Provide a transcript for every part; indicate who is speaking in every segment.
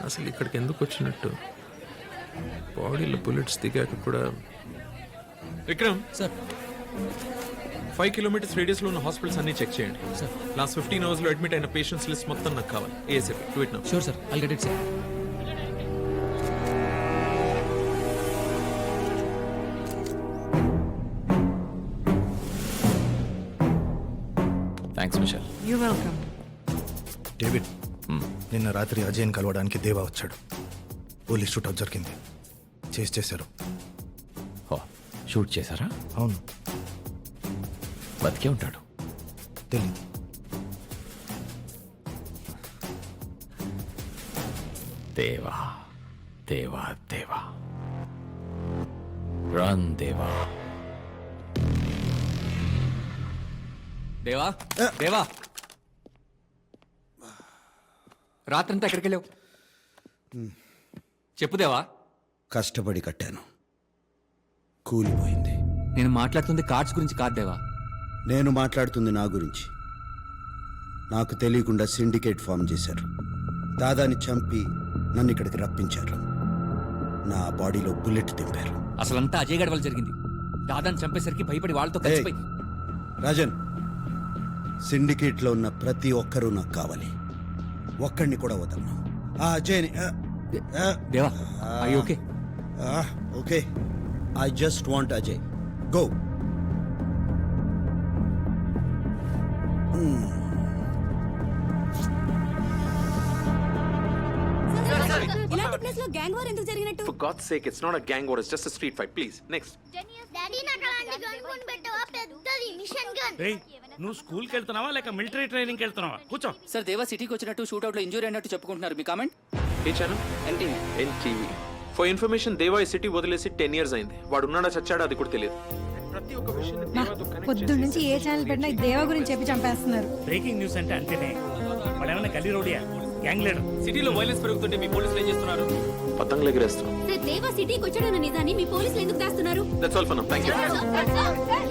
Speaker 1: అసలు ఇక్కడికి ఎందుకు వచ్చినట్టు? బాడీలో బుల్లెట్స్ దిగాక కూడా. విక్రమ్
Speaker 2: సార్
Speaker 1: 5 కిలోమీటర్స్ రేడియస్లో ఉన్న హాస్పిటల్స్ అన్ని చెక్ చేయండి
Speaker 2: సార్.
Speaker 1: లాస్ట్ 15 అవర్స్లో అడ్మిట్ అయిన పేషెంట్స్ లిస్ట్ మొత్తం నాకు కావాలి. ASF to it now.
Speaker 2: Sure sir, I'll get it sir.
Speaker 3: Thanks Mitchell.
Speaker 4: You welcome.
Speaker 5: David, నిన్న రాత్రి అజయ్ని కలవడానికి దేవా వచ్చాడు. పోలీస్ షూట్అవుట్ జరిగింది. చేశారు.
Speaker 3: ఓ, షూట్ చేశారా?
Speaker 5: అవును.
Speaker 3: బతికే ఉంటాడు.
Speaker 5: తెలీదు.
Speaker 3: దేవా దేవా దేవా, రన్ దేవా.
Speaker 2: దేవా దేవా, రాత్రంతా ఎక్కడికి వెళ్ళావు? చెప్పు దేవా.
Speaker 6: కష్టపడి కట్టాను, కూలిపోయింది.
Speaker 2: నేను మాట్లాడుతుంది కార్డ్స్ గురించి కాదు దేవా.
Speaker 6: నేను మాట్లాడుతుంది నా గురించి. నాకు తెలియకుండా సిండికేట్ ఫామ్ చేశారు. దాదాని చంపి నన్ను ఇక్కడికి రప్పించారు. నా బాడీలో బుల్లెట్ దింపారు.
Speaker 2: అసలంతా అజయ్ గడ్ వల్ల జరిగింది. దాదాని చంపేసరికి భయపడి వాళ్ళతో కలిసిపోయి.
Speaker 6: రాజన్, సిండికేట్లో ఉన్న ప్రతి ఒక్కరూ నాకు కావాలి. ఒక్కడిని కూడా వదలను. ఆ అజయ్ని.
Speaker 2: దేవా, are you okay?
Speaker 6: Okay, I just want Ajay. Go.
Speaker 7: ఇలాంటి ప్లేస్ లో గ్యాంగ్ వార్ ఎందుకు జరిగినట్టు?
Speaker 1: For God's sake, it's not a gang war, it's just a street fight. Please, next.
Speaker 7: Daddy నాకు అలాంటి గన్ కొని పెట్టవా? పెద్దది మిషన్ గన్.
Speaker 8: ఏయ్, నువ్వు స్కూల్కి వెళ్తున్నావా లేక మిలిటరీ ట్రైనింగ్కి వెళ్తున్నావా? కూర్చో.
Speaker 9: సార్, దేవా సిటీకి వచ్చినట్టు షూట్అవుట్ లో ఇంజూరీ అయినట్టు చెప్పుకుంటున్నారు. మీ కామెంట్?
Speaker 1: ఏ channel? NTV. For information, Deva ఈ సిటీ వదిలేసి 10 years అయింది. వాడు ఉన్నాడా చచ్చాడా అది కూడా తెలియదు. ప్రతి ఒక్క విషయం
Speaker 4: పొద్దు నుంచి ఏ ఛానల్ పెట్టినా ఈ దేవా గురించి చెప్పి చంపేస్తున్నారు.
Speaker 8: బ్రేకింగ్ న్యూస్ అంటే అంతేనే. వాడు ఏమన్నా గల్లీ రోడియా, గ్యాంగ్ లీడర్?
Speaker 2: సిటీలో వైలెన్స్ పెరుగుతుంటే మీ పోలీసులు ఏం చేస్తున్నారు?
Speaker 1: పతంగులు ఎగిరేస్తున్నాం.
Speaker 7: సార్, దేవా సిటీకి వచ్చాడన్న నిజాన్ని మీ పోలీసులు ఎందుకు దాస్తున్నారు?
Speaker 1: That's all for now. Thank you.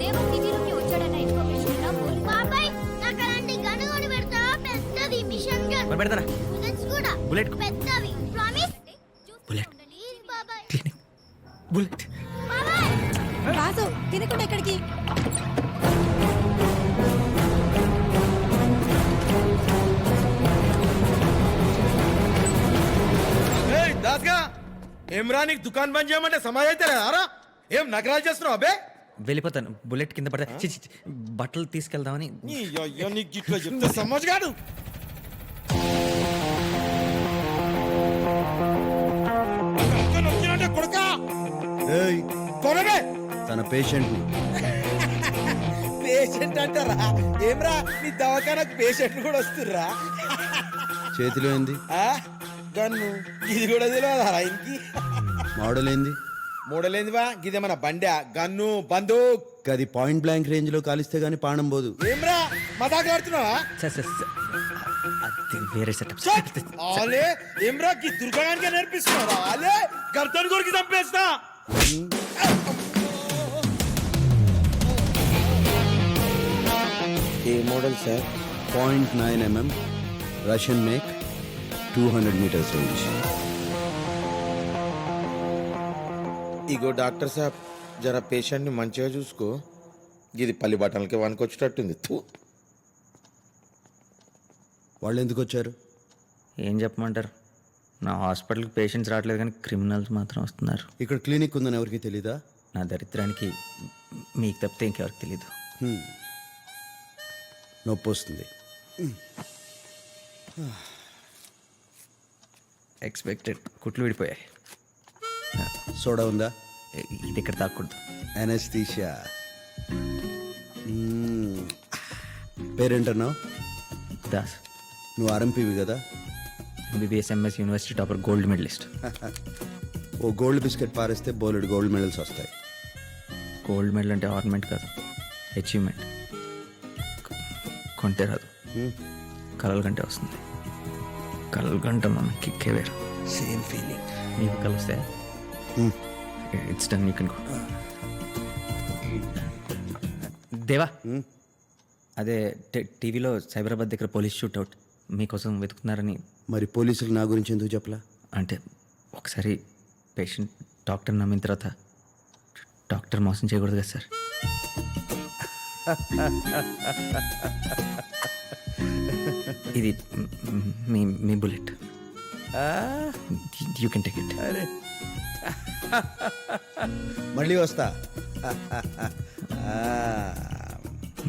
Speaker 7: Deva సిటీలోకి వచ్చాడన్న ఇన్ఫర్మేషన్ ఉన్న పోలీస్. బాబాయ్, నాకు అలాంటి గన్ కొని పెడతావా? పెద్దది మిషన్ గన్.
Speaker 2: మరి పెడతారా?
Speaker 7: బుల్లెట్స్ కూడా
Speaker 8: బుల్లెట్.
Speaker 7: పెద్దవి. ప్రామిస్?
Speaker 2: బుల్లెట్.
Speaker 7: ప్లీజ్ బాబాయ్.
Speaker 2: బుల్లెట్.
Speaker 7: బాబాయ్,
Speaker 4: రాజు తినకుండా ఎక్కడికి?
Speaker 10: దాస్గా ఏం రా, నీకు దుకాణం బంద్ చేయమంటే సమాజ్ అయితే రారా? ఏం నగరాలు చేస్తున్నావు అబ్బే?
Speaker 2: వెళ్ళిపోతాను. బుల్లెట్ కింద పడతా. బట్టలు తీసుకెళ్దామని.
Speaker 10: నీకు ఇట్లా చెప్తే సమాజ్ కాదు. కొడుకా
Speaker 6: ఏయ్,
Speaker 10: కొనబే.
Speaker 6: తన పేషెంట్.
Speaker 10: పేషెంట్ అంటారా? ఏమ్రా, నీ దవాఖానకు పేషెంట్ కూడా వస్తుర్రా?
Speaker 6: చేతిలో ఏంది?
Speaker 10: గన్ను. ఇది కూడా తెలియదా ఇంకి?
Speaker 6: మోడల్ ఏంది?
Speaker 10: మోడల్ ఏందివా? గిదేమన్నా బండా? గన్ను, బందూక్.
Speaker 6: అది పాయింట్ బ్లాంక్ రేంజ్ లో కాలిస్తే గానీ పాణం పోదు.
Speaker 10: ఏమ్రా, మతాకు ఆడుతున్నావా?
Speaker 2: అది వేరే సెటప్.
Speaker 10: ఆలే ఏమ్రా, గి దుర్గానికి నేర్పిస్తున్నారా? ఆలే గర్దన్ కొరికి చంపేస్తా. ఏ model sir?
Speaker 6: 0.9 mm Russian make, 200 meters range.
Speaker 10: ఇగో డాక్టర్ సాబ్, జర పేషెంట్ ని మంచిగా చూసుకో. ఇది పల్లి బట్టలకి వనుకొచ్చేటట్టుంది.
Speaker 6: వాళ్ళు ఎందుకు వచ్చారు?
Speaker 2: ఏం చెప్పమంటారు? నా హాస్పిటల్కి పేషెంట్స్ రావట్లేదు కానీ క్రిమినల్స్ మాత్రం వస్తున్నారు.
Speaker 6: ఇక్కడ క్లినిక్ ఉందని ఎవరికి తెలీదా?
Speaker 2: నా దరిద్రానికి మీకు తప్పితే ఇంకెవరికి తెలీదు.
Speaker 6: నొప్పి వస్తుంది.
Speaker 2: ఎక్స్పెక్టెడ్. కుట్లు విడిపోయాయి.
Speaker 6: సోడా ఉందా?
Speaker 2: ఇది ఇక్కడ తాకూడదు.
Speaker 6: అనస్థీషియా. పేరేంటన్నావు?
Speaker 2: దాస్.
Speaker 6: నువ్వు ఆర్ఎంపీవి కదా?
Speaker 2: MBBS MS university topper, gold medalist.
Speaker 6: ఓ గోల్డ్ బిస్కెట్ పారేస్తే బోలెడు గోల్డ్ మెడల్స్ వస్తాయి.
Speaker 2: గోల్డ్ మెడల్ అంటే ఆర్నమెంట్ కాదు, అచీవ్మెంట్. కొంటే రాదు, కలల కంటే వస్తుంది. కలల కంటే మన కిక్కే వేరు.
Speaker 6: Same feeling.
Speaker 2: నీకు కలిస్తే it's done, you can go. దేవా, అదే టీవీలో సైబరాబాద్ దగ్గర పోలీస్ షూట్అవుట్ మీకోసం వెతుకుతున్నారని.
Speaker 6: మరి పోలీసులు నా గురించి ఎందుకు చెప్పలా?
Speaker 2: అంటే ఒకసారి పేషెంట్ డాక్టర్ నమ్మిన తర్వాత డాక్టర్ మోసం చేయకూడదు కదా సార్. ఇది మీ మీ bullet, you can take it.
Speaker 6: మళ్ళీ వస్తా.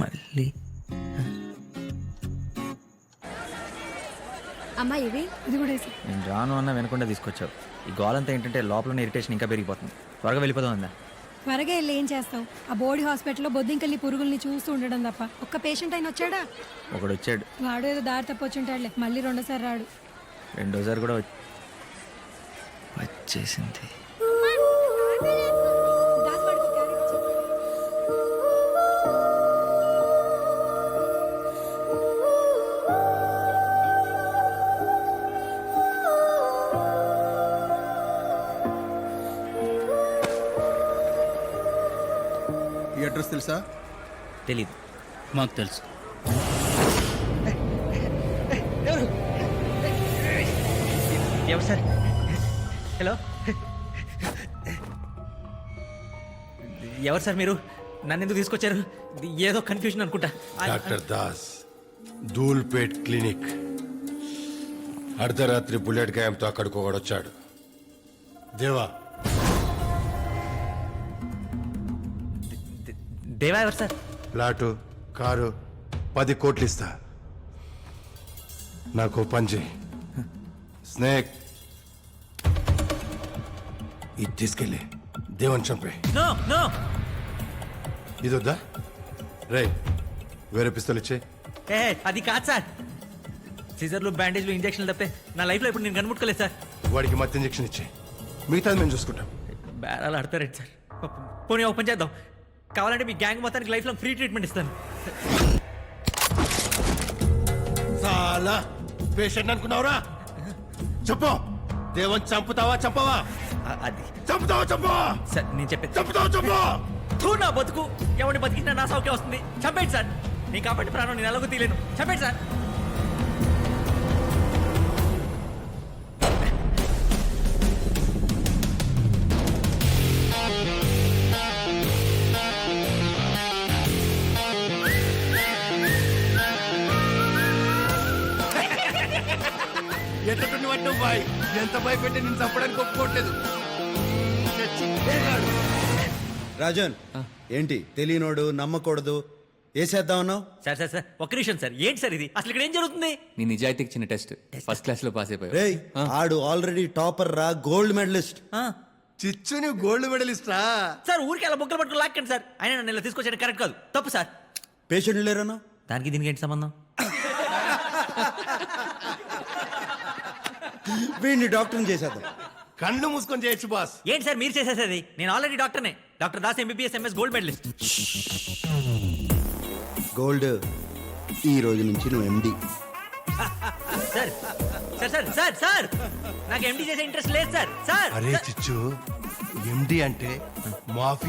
Speaker 2: మళ్ళీ
Speaker 4: అమ్మా ఇవి ఇది కూడా వేసి.
Speaker 2: నేను రాను అన్న వినకుండా తీసుకొచ్చావు. ఈ గోలంతా ఏంటంటే లోపల ఇరిటేషన్ ఇంకా పెరిగిపోతుంది. త్వరగా వెళ్ళిపోదాం అందా.
Speaker 4: త్వరగా వెళ్ళి ఏం చేస్తావు? ఆ బోర్డు హాస్పిటల్లో బొద్దింకల్లి పురుగుల్ని చూస్తూ ఉండడం తప్ప ఒక్క పేషెంట్ అయినా వచ్చాడా?
Speaker 2: ఒకడు వచ్చాడు,
Speaker 4: వాడు ఏదో దారి తప్పొచ్చుంటాడులే, మళ్ళీ రెండోసారి రాడు.
Speaker 2: రెండోసారి కూడా వచ్చేసింది.
Speaker 4: దాసవాడికి క్యారెట్ ఇచ్చి.
Speaker 5: ఈ అడ్రస్ తెలుసా?
Speaker 2: తెలీదు.
Speaker 9: మాకు తెలుసు.
Speaker 2: ఎవరు సార్? హలో, ఎవరు సార్ మీరు? నన్ను ఎందుకు తీసుకొచ్చారు? ఏదో కన్ఫ్యూజన్ అనుకుంటా.
Speaker 11: Doctor Das, Dhoolpet clinic. అర్ధరాత్రి బుల్లెట్ గాయంతో అక్కడికి ఒకడొచ్చాడు. దేవా,
Speaker 2: దేవా ఎవరు సార్?
Speaker 11: ప్లాటు, కారు, 10 కోట్లు ఇస్తా. నాకు పని చేయి. స్నేక్, ఇది తీసుకెళ్ళి దేవన్ చంపే.
Speaker 2: నో నో,
Speaker 11: ఇది వద్దా? రే, వేరే పిస్తలు ఇచ్చే.
Speaker 2: ఏ అది కాదు సార్. సీజర్లు, బ్యాండేజ్లు, ఇంజక్షన్లు తప్పే నా లైఫ్లో ఇప్పుడు నేను కనుముట్టుకోలేదు సార్.
Speaker 11: వాడికి మత్తు ఇంజక్షన్ ఇచ్చే, మిగతాది మేము చూసుకుంటాం.
Speaker 2: బేరాలు ఆడతారేంటి సార్? పోనీ ఓపెన్ చేద్దాం. కావాలంటే మీ గ్యాంగ్ మొత్తానికి లైఫ్ లాంగ్ ఫ్రీ ట్రీట్మెంట్ ఇస్తాను.
Speaker 11: చాలా పేషెంట్ అనుకున్నావురా? చెప్పు, దేవన్ చంపుతావా చంపవా?
Speaker 2: అది
Speaker 11: చంపుతావా చంపవా?
Speaker 2: సార్ నేను చెప్పేది.
Speaker 11: చంపుతావా చంపవా?
Speaker 2: తూ నా బతుకు, ఎవరిని బతికినా నా సౌఖ్యం వస్తుంది. చంపేయండి సార్. నీ కాబట్టి ప్రాణం నేను ఎలాగో తీయలేను. చంపేయండి సార్.
Speaker 11: ఎట్టుండి వాటి బాయ్, ఎంత భయపెట్టి నేను చంపడానికి ఒప్పుకోవట్లేదు.
Speaker 6: రాజన్, ఏంటి తెలియనోడు నమ్మకూడదు వేసేద్దామన్నావు?
Speaker 2: సార్ సార్ సార్ ఒక్క నిమిషం సార్. ఏంటి సార్ ఇది? అసలు ఇక్కడ ఏం జరుగుతుంది?
Speaker 9: నీ నిజాయితీకి చిన్న టెస్ట్. ఫస్ట్ క్లాస్ లో పాస్ అయిపోయావు.
Speaker 6: రేయ్, ఆడు ఆల్రెడీ టాపర్ రా, గోల్డ్ మెడలిస్ట్.
Speaker 11: చిచ్చుని గోల్డ్ మెడలిస్టా?
Speaker 2: సార్ ఊరికి అలా బుక్కలు పట్టుకుని లాక్కండి సార్. ఆయన నన్ను ఇలా తీసుకొచ్చాడు కరెక్ట్ కాదు, తప్పు సార్.
Speaker 6: పేషెంట్ లేరన్నా?
Speaker 2: దానికి దీనికి ఏంటి సంబంధం?
Speaker 6: వీడిని డాక్టర్ని చేసేద్దాం.
Speaker 11: కళ్ళు మూసుకొని చేయొచ్చు బాస్.
Speaker 2: ఏంటి సార్ మీరు చేసేసేది? నేను ఆల్రెడీ డాక్టర్నే. Doctor Das MBBS MS gold medalist.
Speaker 6: Gold, ఈ రోజు నుంచి నువ్వు MD.
Speaker 2: Sir sir sir sir sir నాకు ఎండీ చేసే ఇంట్రెస్ట్ లేదు సార్. సార్
Speaker 11: అరే చిచ్చు, ఎండి అంటే మాఫీ